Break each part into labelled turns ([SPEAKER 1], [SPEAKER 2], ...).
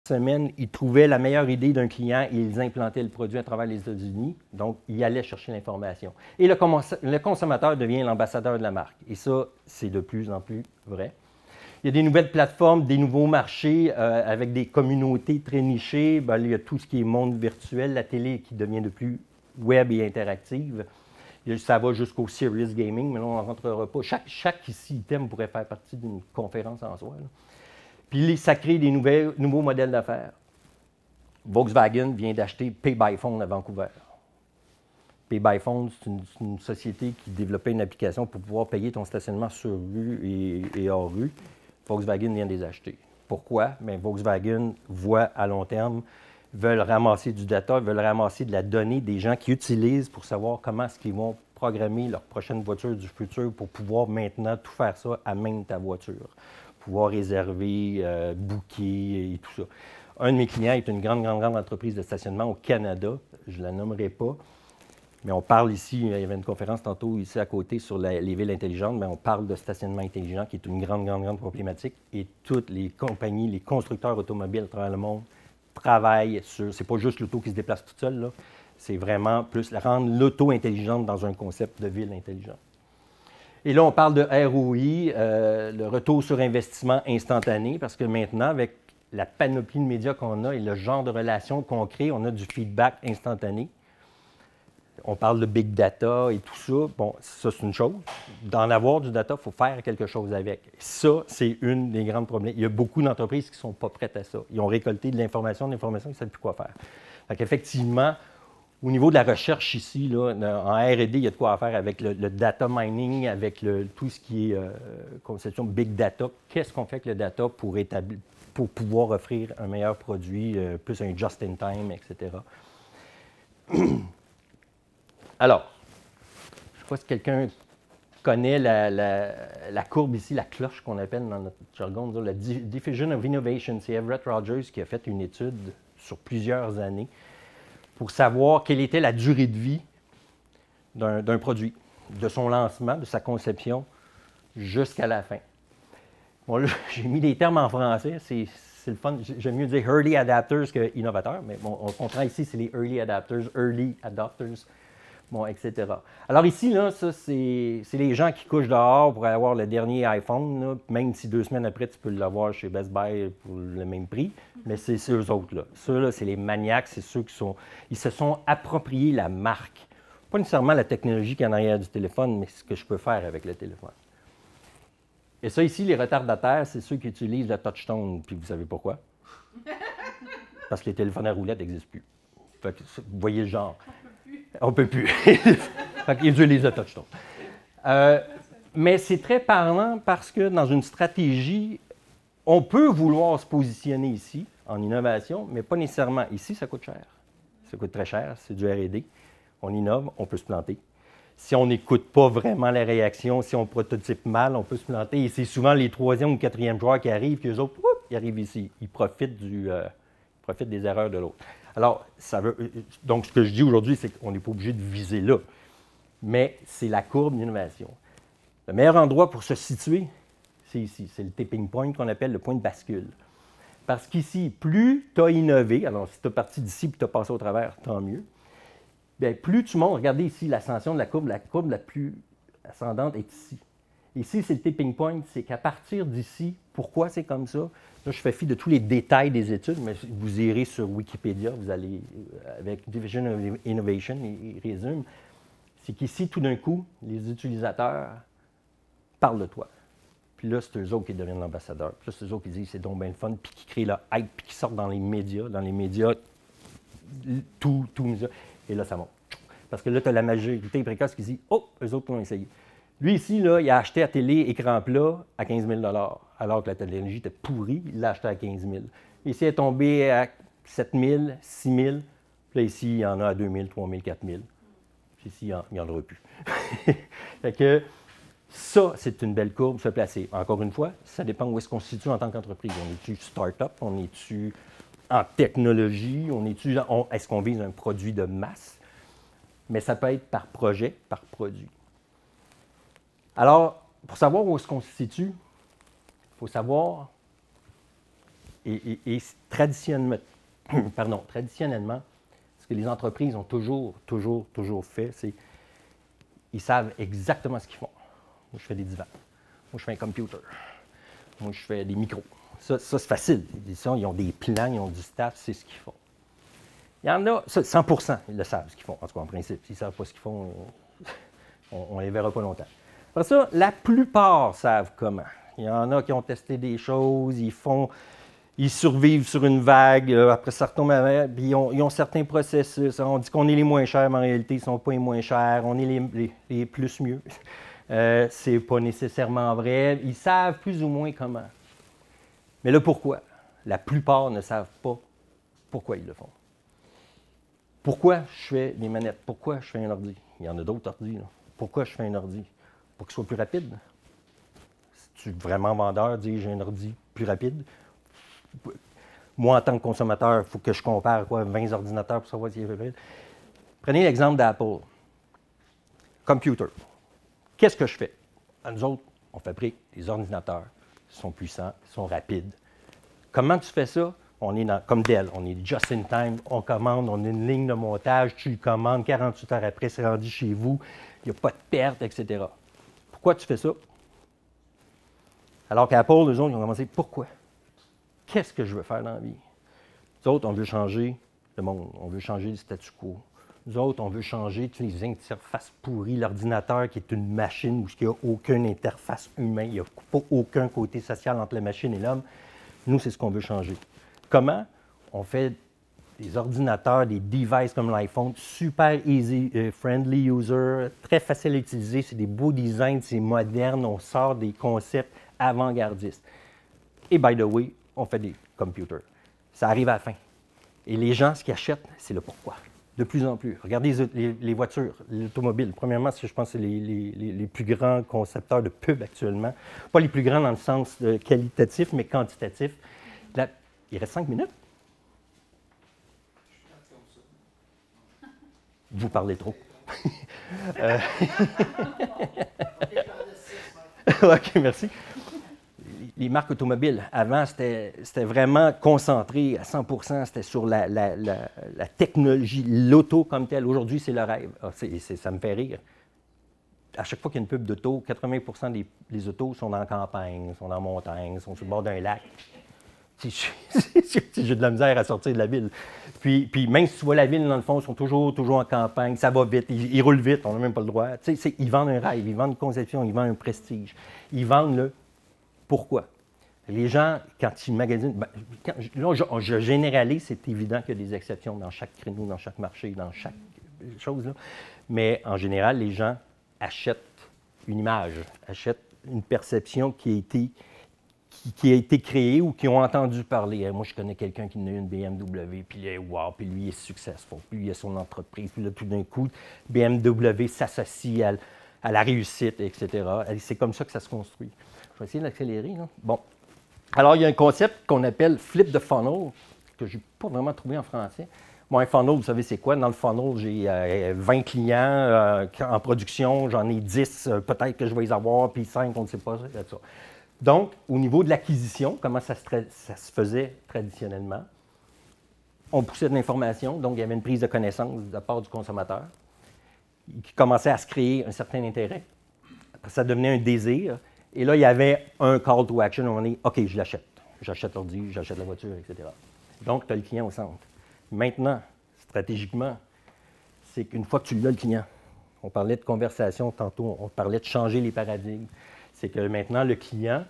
[SPEAKER 1] semaine, ils trouvaient la meilleure idée d'un client et ils implantaient le produit à travers les États-Unis. Donc, ils allaient chercher l'information. Et le consommateur devient l'ambassadeur de la marque. Et ça, c'est de plus en plus vrai. Il y a des nouvelles plateformes, des nouveaux marchés avec des communautés très nichées. Bien, il y a tout ce qui est monde virtuel, la télé qui devient de plus web et interactive. Ça va jusqu'au serious gaming, mais là, on ne rentrera pas. Chaque item pourrait faire partie d'une conférence en soi. Là. Puis ça crée des nouveaux modèles d'affaires. Volkswagen vient d'acheter Pay by Phone à Vancouver. Pay by Phone, c'est une société qui développait une application pour pouvoir payer ton stationnement sur rue et hors rue. Volkswagen vient de les acheter. Pourquoi? Bien, Volkswagen voit à long terme, veulent ramasser du data, veulent ramasser de la donnée des gens qui utilisent pour savoir comment est-ce qu'ils vont programmer leur prochaine voiture du futur pour pouvoir maintenant tout faire ça à même ta voiture. Pouvoir réserver, booker et tout ça. Un de mes clients est une grande entreprise de stationnement au Canada. Je ne la nommerai pas. Mais on parle ici, il y avait une conférence tantôt ici à côté sur les villes intelligentes, mais on parle de stationnement intelligent qui est une grande problématique. Et toutes les compagnies, les constructeurs automobiles à travers le monde travaillent sur. C'est pas juste l'auto qui se déplace toute seule, là. C'est vraiment plus rendre l'auto intelligente dans un concept de ville intelligente. Et là, on parle de ROI, le retour sur investissement instantané, parce que maintenant, avec la panoplie de médias qu'on a et le genre de relations qu'on crée, on a du feedback instantané. On parle de big data et tout ça. Bon, ça, c'est une chose. D'en avoir du data, il faut faire quelque chose avec. Ça, c'est une des grands problèmes. Il y a beaucoup d'entreprises qui ne sont pas prêtes à ça. Ils ont récolté de l'information, ils ne savent plus quoi faire. Fait qu'effectivement, au niveau de la recherche ici, là, en R&D, il y a de quoi faire avec le data mining, avec tout ce qui est conception big data. Qu'est-ce qu'on fait avec le data pour pouvoir offrir un meilleur produit, plus un just-in-time, etc. Alors, je ne sais pas si quelqu'un connaît la courbe ici, la cloche qu'on appelle dans notre jargon, la Diffusion of Innovation. C'est Everett Rogers qui a fait une étude sur plusieurs années pour savoir quelle était la durée de vie d'un produit, de son lancement, de sa conception, jusqu'à la fin. Bon, là, j'ai mis des termes en français, c'est le fun. J'aime mieux dire early adapters que innovateurs, mais bon, on comprend ici, c'est les early adapters, early adopters. Bon, etc. Alors ici, là, ça, c'est les gens qui couchent dehors pour avoir le dernier iPhone, là, même si 2 semaines après, tu peux l'avoir chez Best Buy pour le même prix, mais c'est eux autres, là. Ceux-là, c'est les maniaques, c'est ceux ils se sont appropriés la marque. Pas nécessairement la technologie qui est en arrière du téléphone, mais ce que je peux faire avec le téléphone. Et ça, ici, les retardataires, c'est ceux qui utilisent le touchstone, puis vous savez pourquoi? Parce que les téléphones à roulettes n'existent plus. Fait que, vous voyez le genre. On ne peut plus. Fait qu'ils utilisent le touchstone. Mais c'est très parlant parce que dans une stratégie, on peut vouloir se positionner ici, en innovation, mais pas nécessairement. Ici, ça coûte cher. Ça coûte très cher, c'est du R&D. On innove, on peut se planter. Si on n'écoute pas vraiment la réaction, si on prototype mal, on peut se planter. Et c'est souvent les 3e ou 4e joueurs qui arrivent, puis eux autres, ils arrivent ici. Ils profitent des erreurs de l'autre. Alors, donc, ce que je dis aujourd'hui, c'est qu'on n'est pas obligé de viser là. Mais c'est la courbe d'innovation. Le meilleur endroit pour se situer, c'est ici. C'est le tipping point qu'on appelle le point de bascule. Parce qu'ici, plus tu as innové, alors si tu es parti d'ici et tu as passé au travers, tant mieux. Bien, plus tu montes, regardez ici l'ascension de la courbe la plus ascendante est ici. Ici, c'est le tipping point, c'est qu'à partir d'ici, pourquoi c'est comme ça? Là, je fais fi de tous les détails des études, mais vous irez sur Wikipédia, vous allez avec Division of Innovation, il résume. C'est qu'ici, tout d'un coup, les utilisateurs parlent de toi. Puis là, c'est eux autres qui deviennent l'ambassadeur. Puis là, c'est eux autres qui disent c'est donc bien le fun, puis qui créent le hype, puis qui sortent dans les médias, tout. Et là, ça monte. Parce que là, tu as la majorité précoce qui dit oh, eux autres ont essayé. Lui, ici, là, il a acheté la télé écran plat à 15 000 alors que la technologie était pourrie, il l'a acheté à 15 000 Ici, il est tombé à 7 000 6 000 Puis là, ici, il y en a à 2 000 3 000 4 000 Puis ici, il n'y en aura plus. Fait que ça, c'est une belle courbe se placer. Encore une fois, ça dépend où est-ce qu'on se situe en tant qu'entreprise. On est-tu start-up? On est-tu en technologie? Est-ce qu'on vise un produit de masse? Mais ça peut être par projet, par produit. Alors, pour savoir où est-ce qu'on se situe, il faut savoir Et traditionnellement, traditionnellement, ce que les entreprises ont toujours fait, c'est qu'ils savent exactement ce qu'ils font. Moi, je fais des divans. Moi, je fais un computer. Moi, je fais des micros. Ça c'est facile. Ils ont des plans, ils ont du staff, c'est ce qu'ils font. Il y en a, 100%, ils le savent ce qu'ils font, en tout cas en principe. S'ils ne savent pas ce qu'ils font, on ne les verra pas longtemps. Après ça, la plupart savent comment. Il y en a qui ont testé des choses, ils survivent sur une vague, après ça retombe à mer, puis ils ont certains processus. On dit qu'on est les moins chers, mais en réalité, ils ne sont pas les moins chers. On est les plus mieux. C'est pas nécessairement vrai. Ils savent plus ou moins comment. Mais le pourquoi, la plupart ne savent pas pourquoi ils le font. Pourquoi je fais des manettes? Pourquoi je fais un ordi? Il y en a d'autres ordis. Là. Pourquoi je fais un ordi? Pour qu'il soit plus rapide. Si tu es vraiment vendeur, dis j'ai un ordi plus rapide. Moi, en tant que consommateur, il faut que je compare 20 ordinateurs pour savoir s'il est plus rapide. Prenez l'exemple d'Apple. Computer. Qu'est-ce que je fais? Nous autres, on fabrique des ordinateurs. Ils sont puissants, ils sont rapides. Comment tu fais ça? On est comme Dell, on est just in time, on commande, on a une ligne de montage, tu le commandes, 48 heures après, c'est rendu chez vous, il n'y a pas de perte, etc. Pourquoi tu fais ça? Alors qu'Apple, eux autres, ils ont commencé, pourquoi? Qu'est-ce que je veux faire dans la vie? Nous autres, on veut changer le monde, on veut changer le statu quo. Nous autres, on veut changer toutes les interfaces pourries, l'ordinateur qui est une machine où il n'y a aucune interface humaine, il n'y a pas aucun côté social entre la machine et l'homme. Nous, c'est ce qu'on veut changer. Comment? On fait des ordinateurs, des devices comme l'iPhone, super easy, friendly user, très facile à utiliser, c'est des beaux designs, c'est moderne, on sort des concepts avant-gardistes. Et by the way, on fait des computers. Ça arrive à la fin. Et les gens, ce qu'ils achètent, c'est le pourquoi. De plus en plus. Regardez les voitures, l'automobile. Premièrement, je pense que c'est les plus grands concepteurs de pub actuellement. Pas les plus grands dans le sens qualitatif, mais quantitatif. Là, il reste 5 minutes. Vous parlez trop. OK, merci. Les marques automobiles, avant, c'était vraiment concentré à 100%, c'était sur la technologie, l'auto comme telle. Aujourd'hui, c'est le rêve. Ça me fait rire. À chaque fois qu'il y a une pub d'auto, 80% des autos sont en campagne, sont en montagne, sont sur le bord d'un lac. J'ai de la misère à sortir de la ville. Puis même si tu vois la ville, dans le fond, ils sont toujours en campagne, ça va vite, ils roulent vite, on n'a même pas le droit. Ils vendent un rêve, ils vendent une conception, ils vendent un prestige. Ils vendent le pourquoi. Les gens, quand ils magasinent, je généralise, c'est évident qu'il y a des exceptions dans chaque créneau, dans chaque marché, dans chaque chose, là. Mais en général, les gens achètent une image, achètent une perception qui a été créée ou qui ont entendu parler. Moi, je connais quelqu'un qui a une BMW, puis wow, puis lui, il est successful, puis lui, il a son entreprise, puis là, tout d'un coup, BMW s'associe à la réussite, etc. C'est comme ça que ça se construit. Je vais essayer d'accélérer. Bon. Alors, il y a un concept qu'on appelle flip the funnel, que je n'ai pas vraiment trouvé en français. Bon, un funnel, vous savez, c'est quoi? Dans le funnel, j'ai 20 clients en production, j'en ai 10, peut-être que je vais les avoir, puis 5, on ne sait pas. Ça. Donc, au niveau de l'acquisition, comment ça se faisait traditionnellement? On poussait de l'information, donc il y avait une prise de connaissance de la part du consommateur qui commençait à se créer un certain intérêt. Après, ça devenait un désir. Et là, il y avait un call to action. On est OK, je l'achète. J'achète l'ordi, j'achète la voiture, etc. Donc, tu as le client au centre. Maintenant, stratégiquement, c'est qu'une fois que tu l'as, le client, on parlait de conversation tantôt, on parlait de changer les paradigmes. C'est que maintenant, le client,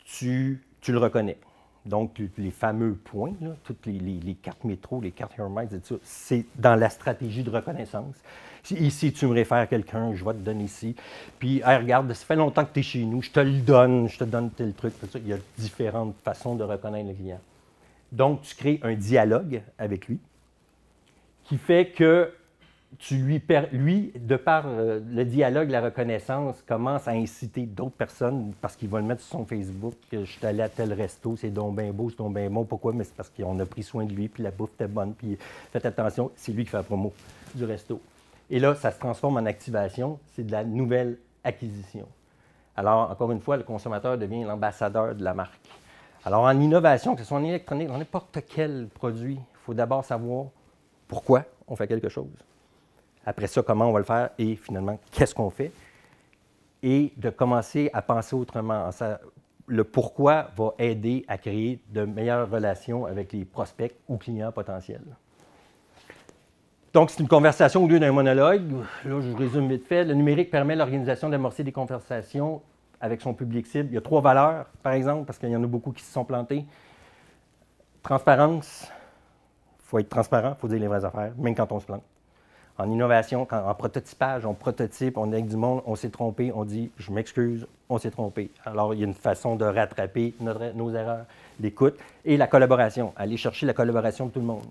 [SPEAKER 1] tu le reconnais. Donc, les fameux points, là, toutes les cartes métro, les cartes Hermès, et tout ça, c'est dans la stratégie de reconnaissance. Ici, tu me réfères quelqu'un, je vais te donner ici. Puis, hey, regarde, ça fait longtemps que tu es chez nous, je te donne tel truc, tout ça. Il y a différentes façons de reconnaître le client. Donc, tu crées un dialogue avec lui qui fait que lui, de par le dialogue, la reconnaissance, commence à inciter d'autres personnes parce qu'il va le mettre sur son Facebook. Je suis allé à tel resto, c'est donc bien beau, c'est donc bien bon. Pourquoi? Mais c'est parce qu'on a pris soin de lui, puis la bouffe était bonne, puis faites attention, c'est lui qui fait la promo du resto. Et là, ça se transforme en activation, c'est de la nouvelle acquisition. Alors, encore une fois, le consommateur devient l'ambassadeur de la marque. Alors, en innovation, que ce soit en électronique, dans n'importe quel produit, il faut d'abord savoir pourquoi on fait quelque chose. Après ça, comment on va le faire et finalement, qu'est-ce qu'on fait? Et de commencer à penser autrement. Le pourquoi va aider à créer de meilleures relations avec les prospects ou clients potentiels. Donc, c'est une conversation au lieu d'un monologue. Là, je résume vite fait. Le numérique permet à l'organisation d'amorcer des conversations avec son public cible. Il y a 3 valeurs, par exemple, parce qu'il y en a beaucoup qui se sont plantés. Transparence. Il faut être transparent, il faut dire les vraies affaires, même quand on se plante. En innovation, en prototypage, on prototype, on est avec du monde, on s'est trompé, on dit « je m'excuse, on s'est trompé ». Alors, il y a une façon de rattraper nos erreurs, l'écoute et la collaboration, aller chercher la collaboration de tout le monde.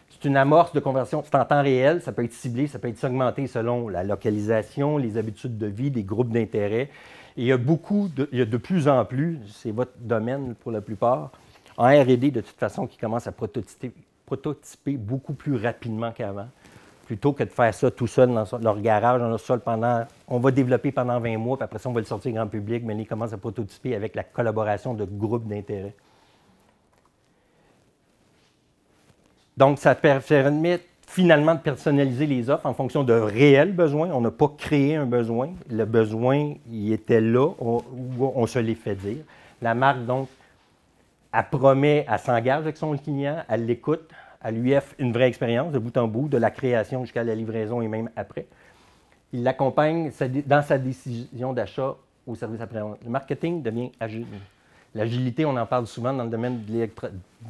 [SPEAKER 1] C'est une amorce de conversion, c'est en temps réel, ça peut être ciblé, ça peut être segmenté selon la localisation, les habitudes de vie, des groupes d'intérêt. Et il y a de plus en plus, c'est votre domaine pour la plupart, en R&D de toute façon, qui commence à prototyper beaucoup plus rapidement qu'avant. Plutôt que de faire ça tout seul dans leur garage, dans leur sol on va développer pendant 20 mois, puis après ça, on va le sortir au grand public, mais ils commencent à prototyper avec la collaboration de groupes d'intérêt. Donc, ça permet finalement de personnaliser les offres en fonction de réels besoins. On n'a pas créé un besoin. Le besoin, il était là, on se l'est fait dire. La marque, donc, elle promet, elle s'engage avec son client, elle l'écoute, elle lui offre une vraie expérience de bout en bout, de la création jusqu'à la livraison et même après. Il l'accompagne dans sa décision d'achat au service après-vente. Le marketing devient agile. L'agilité, on en parle souvent dans le domaine de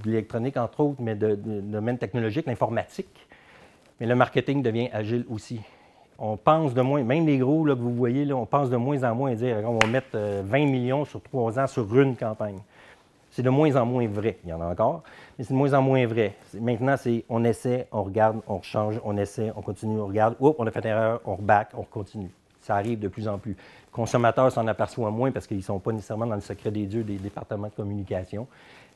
[SPEAKER 1] l'électronique, entre autres, mais de domaine technologique, l'informatique. Mais le marketing devient agile aussi. On pense de moins, même les gros là, que vous voyez, là, on pense de moins en moins à dire on va mettre 20 millions sur 3 ans sur une campagne. C'est de moins en moins vrai. Il y en a encore, mais c'est de moins en moins vrai. Maintenant, c'est on essaie, on regarde, on change, on essaie, on continue, on regarde. Oups, on a fait une erreur, on reback, on continue. Ça arrive de plus en plus. Le consommateur s'en aperçoit moins parce qu'ils ne sont pas nécessairement dans le secret des dieux des départements de communication.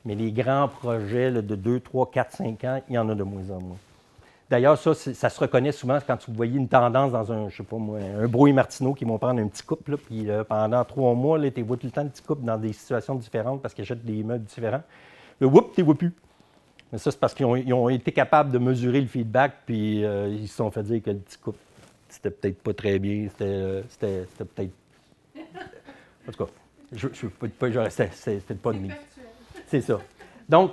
[SPEAKER 1] Mais les grands projets là, de 2, 3, 4, 5 ans, il y en a de moins en moins. D'ailleurs, ça se reconnaît souvent quand vous voyez une tendance dans un, je sais pas moi, un Brouille Martineau qui vont prendre un petit couple, puis pendant 3 mois, tu vois tout le temps le petit couple dans des situations différentes parce qu'ils achètent des meubles différents. Whoop, tu ne vois plus. Mais ça, c'est parce qu'ils ont été capables de mesurer le feedback, puis ils se sont fait dire que le petit couple, c'était peut-être pas très bien, c'était peut-être... En tout cas, c'était pas de mise. C'est ça. Donc,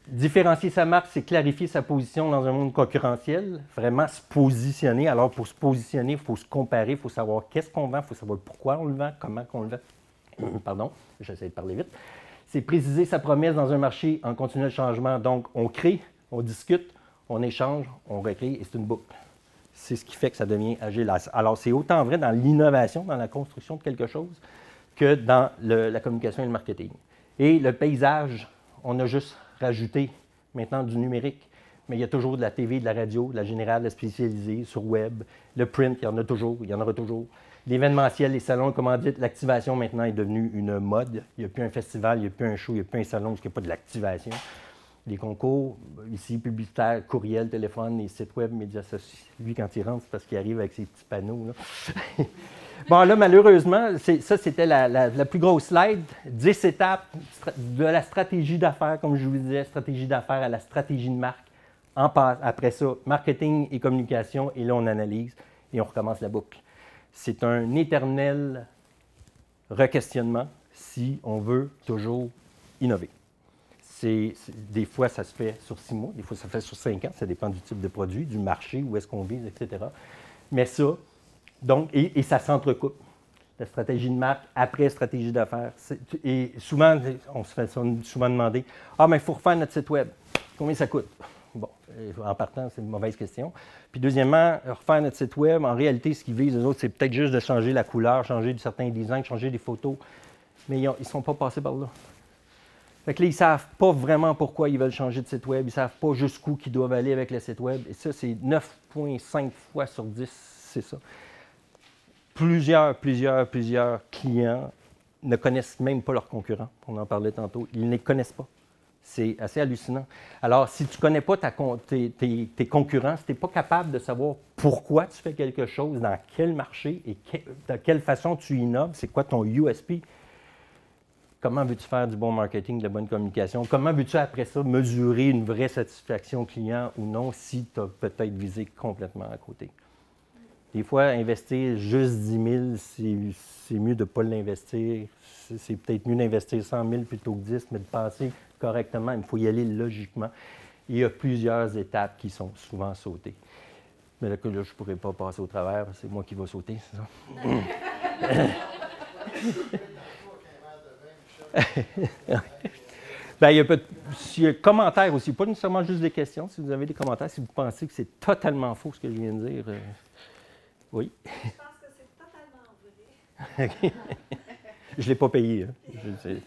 [SPEAKER 1] différencier sa marque, c'est clarifier sa position dans un monde concurrentiel, vraiment se positionner. Alors, pour se positionner, il faut se comparer, il faut savoir qu'est-ce qu'on vend, il faut savoir pourquoi on le vend, comment on le vend. Pardon, j'essaie de parler vite. C'est préciser sa promesse dans un marché en continuel changement. Donc, on crée, on discute, on échange, on recrée et c'est une boucle. C'est ce qui fait que ça devient agile. Alors, c'est autant vrai dans l'innovation, dans la construction de quelque chose, que dans la communication et le marketing. Et le paysage, on a juste rajouté maintenant du numérique, mais il y a toujours de la TV, de la radio, de la générale, de la spécialisée, sur web, le print, il y en a toujours, il y en aura toujours. L'événementiel, les salons, comment dire, l'activation maintenant est devenue une mode. Il n'y a plus un festival, il n'y a plus un show, il n'y a plus un salon où il n'y a pas de l'activation. Les concours, ici, publicitaires, courriel, téléphone, les sites web, médias sociaux. Lui, quand il rentre, c'est parce qu'il arrive avec ses petits panneaux. Là. Bon, là, malheureusement, ça, c'était la plus grosse slide. 10 étapes de la stratégie d'affaires, comme je vous disais, stratégie d'affaires à la stratégie de marque. Après ça, marketing et communication, et là, on analyse et on recommence la boucle. C'est un éternel re-questionnement si on veut toujours innover. Des fois, ça se fait sur 6 mois, des fois, ça se fait sur 5 ans. Ça dépend du type de produit, du marché, où est-ce qu'on vise, etc. Mais ça, donc, et ça s'entrecoupe. La stratégie de marque après stratégie d'affaires. Et souvent, on se fait souvent demander « Ah, mais il faut refaire notre site web. Combien ça coûte? » Bon, en partant, c'est une mauvaise question. Puis deuxièmement, refaire notre site web, en réalité, ce qu'ils visent, eux autres, c'est peut-être juste de changer la couleur, changer certains designs, changer des photos. Mais ils ne sont pas passés par là. Fait que là, ils ne savent pas vraiment pourquoi ils veulent changer de site web. Ils ne savent pas jusqu'où ils doivent aller avec le site web. Et ça, c'est 9,5 fois sur 10, c'est ça. Plusieurs clients ne connaissent même pas leurs concurrents. On en parlait tantôt. Ils ne les connaissent pas. C'est assez hallucinant. Alors, si tu ne connais pas tes concurrents, si tu n'es pas capable de savoir pourquoi tu fais quelque chose, dans quel marché et de quelle façon tu innoves, c'est quoi ton USP, comment veux-tu faire du bon marketing, de la bonne communication? Comment veux-tu, après ça, mesurer une vraie satisfaction client ou non si tu as peut-être visé complètement à côté? Des fois, investir juste 10 000, c'est mieux de ne pas l'investir. C'est peut-être mieux d'investir 100 000 plutôt que 10, mais de penser correctement. Il faut y aller logiquement. Il y a plusieurs étapes qui sont souvent sautées. Mais là, je ne pourrais pas passer au travers. C'est moi qui vais sauter, c'est ça? Bien, il y a commentaires aussi, pas nécessairement juste des questions. Si vous avez des commentaires, si vous pensez que c'est totalement faux ce que je viens de dire, oui.
[SPEAKER 2] Je pense que c'est totalement vrai.
[SPEAKER 1] Je ne l'ai pas payé. Hein.
[SPEAKER 2] C'est ça. Et dans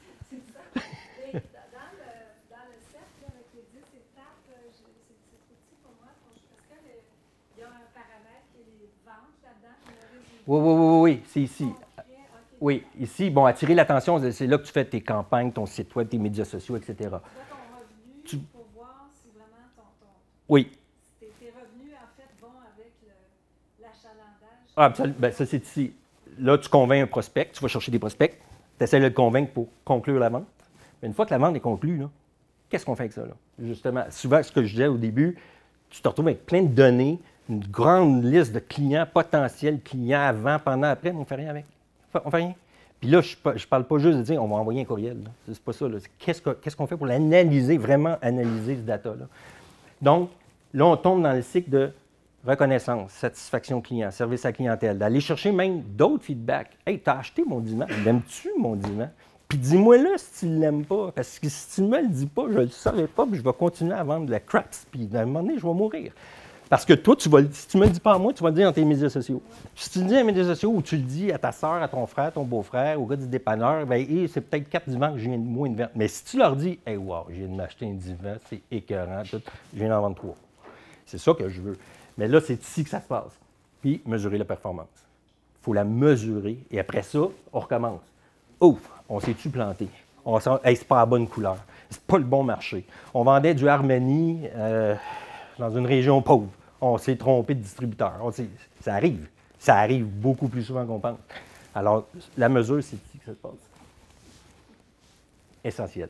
[SPEAKER 2] le cercle, avec les 10 étapes, c'est outil pour moi. Parce qu'il y a un paramètre qui est les ventes là-dedans, le résultat.
[SPEAKER 1] Oui, c'est ici. Oui, ici, bon, attirer l'attention, c'est là que tu fais tes campagnes, ton site web, tes médias sociaux, etc.
[SPEAKER 2] Tu vois ton revenu pour voir si vraiment
[SPEAKER 1] Oui.
[SPEAKER 2] tes revenus, en fait, vont avec l'achalandage.
[SPEAKER 1] Ah, absolument. Ben, ça, c'est ici. Là, tu convaincs un prospect, tu vas chercher des prospects, tu essaies de le convaincre pour conclure la vente. Mais une fois que la vente est conclue, qu'est-ce qu'on fait avec ça? Là? Justement, souvent, ce que je disais au début, tu te retrouves avec plein de données, une grande liste de clients, potentiels clients, avant, pendant, après, mais on ne fait rien avec. On fait rien. Puis là, je ne parle pas juste de dire on va envoyer un courriel. C'est pas ça. Qu'est-ce qu'on fait pour l'analyser, vraiment analyser ce data-là? Donc, là, on tombe dans le cycle de reconnaissance, satisfaction client, service à clientèle, d'aller chercher même d'autres feedbacks. « Hey, t'as acheté mon divan? L'aimes-tu, mon divan? Puis dis-moi-le si tu ne l'aimes pas. Parce que si tu ne me le dis pas, je ne le saurai pas, puis je vais continuer à vendre de la crap. Puis à un moment donné, je vais mourir. » Parce que toi, si tu ne me le dis pas à moi, tu vas le dire dans tes médias sociaux. Si tu le dis dans les médias sociaux ou tu le dis à ta soeur, à ton frère, ton beau-frère, au gars du dépanneur, bien, c'est peut-être 4 divans que je viens de moins de vendre. Mais si tu leur dis, « Hey, wow, je viens de m'acheter un divan, c'est écœurant, tout, je viens d'en vendre 3. » C'est ça que je veux. Mais là, c'est ici que ça se passe. Puis, mesurer la performance. Il faut la mesurer. Et après ça, on recommence. Ouf, on s'est-tu planté? Hey, c'est pas la bonne couleur. C'est pas le bon marché. On vendait du Harmony dans une région pauvre. On s'est trompé de distributeur. Ça arrive. Ça arrive beaucoup plus souvent qu'on pense. Alors, la mesure, c'est ici que ça se passe. Essentiel.